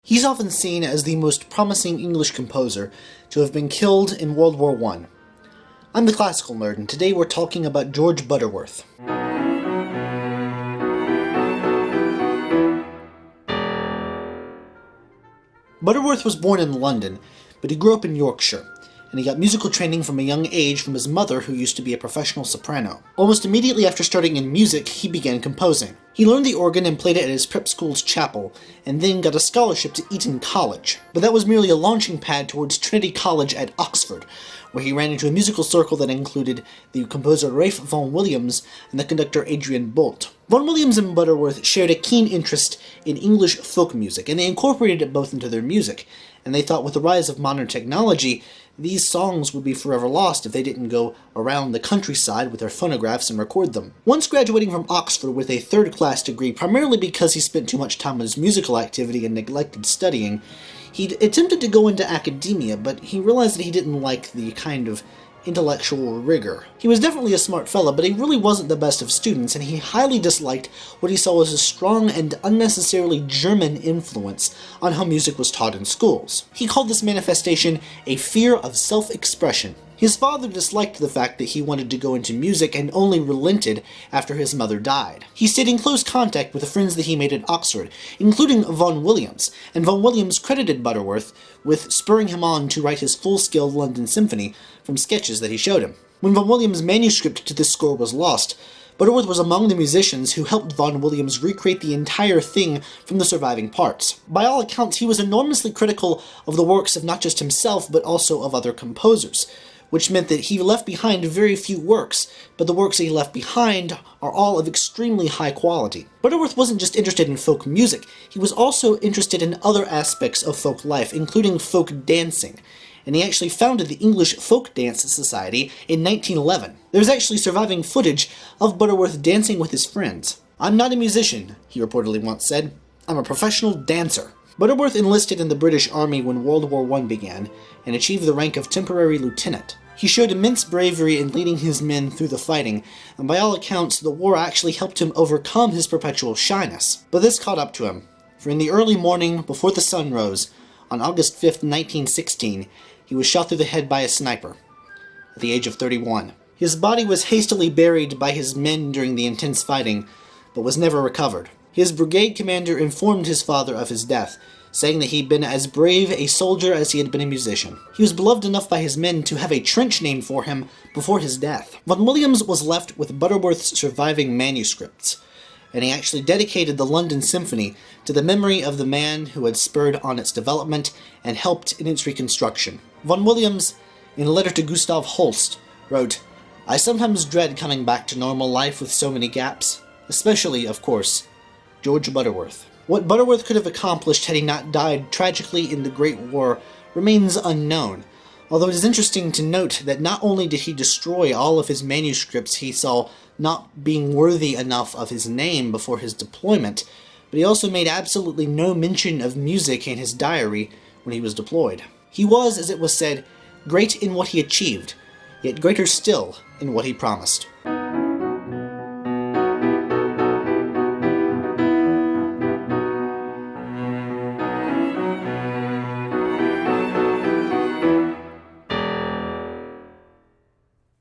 He's often seen as the most promising English composer to have been killed in World War I. I'm the classical nerd, and today we're talking about George Butterworth. Butterworth was born in London, but he grew up in Yorkshire, and he got musical training from a young age from his mother, who used to be a professional soprano. Almost immediately after starting in music, he began composing. He learned the organ and played it at his prep school's chapel, and then got a scholarship to Eton College. But that was merely a launching pad towards Trinity College at Oxford, where he ran into a musical circle that included the composer Ralph Vaughan Williams and the conductor Adrian Boult. Vaughan Williams and Butterworth shared a keen interest in English folk music, and they incorporated it both into their music, and they thought with the rise of modern technology, these songs would be forever lost if they didn't go around the countryside with their phonographs and record them. Once graduating from Oxford with a third-class degree, primarily because he spent too much time on his musical activity and neglected studying, he attempted to go into academia, but he realized that he didn't like the kind of intellectual rigor. He was definitely a smart fellow, but he really wasn't the best of students, and he highly disliked what he saw as a strong and unnecessarily German influence on how music was taught in schools. He called this manifestation a fear of self-expression. His father disliked the fact that he wanted to go into music and only relented after his mother died. He stayed in close contact with the friends that he made at Oxford, including Vaughan Williams, and Vaughan Williams credited Butterworth with spurring him on to write his full-scale London Symphony from sketches that he showed him. When Vaughan Williams' manuscript to this score was lost, Butterworth was among the musicians who helped Vaughan Williams recreate the entire thing from the surviving parts. By all accounts, he was enormously critical of the works of not just himself, but also of other composers, which meant that he left behind very few works, but the works that he left behind are all of extremely high quality. Butterworth wasn't just interested in folk music, he was also interested in other aspects of folk life, including folk dancing, and he actually founded the English Folk Dance Society in 1911. There's actually surviving footage of Butterworth dancing with his friends. "I'm not a musician," he reportedly once said. "I'm a professional dancer." Butterworth enlisted in the British Army when World War I began, and achieved the rank of temporary lieutenant. He showed immense bravery in leading his men through the fighting, and by all accounts, the war actually helped him overcome his perpetual shyness. But this caught up to him, for in the early morning, before the sun rose, on August 5th, 1916, he was shot through the head by a sniper, at the age of 31. His body was hastily buried by his men during the intense fighting, but was never recovered. His brigade commander informed his father of his death, saying that he'd been as brave a soldier as he had been a musician. He was beloved enough by his men to have a trench named for him before his death. Vaughan Williams was left with Butterworth's surviving manuscripts, and he actually dedicated the London Symphony to the memory of the man who had spurred on its development and helped in its reconstruction. Vaughan Williams, in a letter to Gustav Holst, wrote, "I sometimes dread coming back to normal life with so many gaps, especially, of course, George Butterworth." What Butterworth could have accomplished had he not died tragically in the Great War remains unknown, although it is interesting to note that not only did he destroy all of his manuscripts he saw not being worthy enough of his name before his deployment, but he also made absolutely no mention of music in his diary when he was deployed. He was, as it was said, great in what he achieved, yet greater still in what he promised.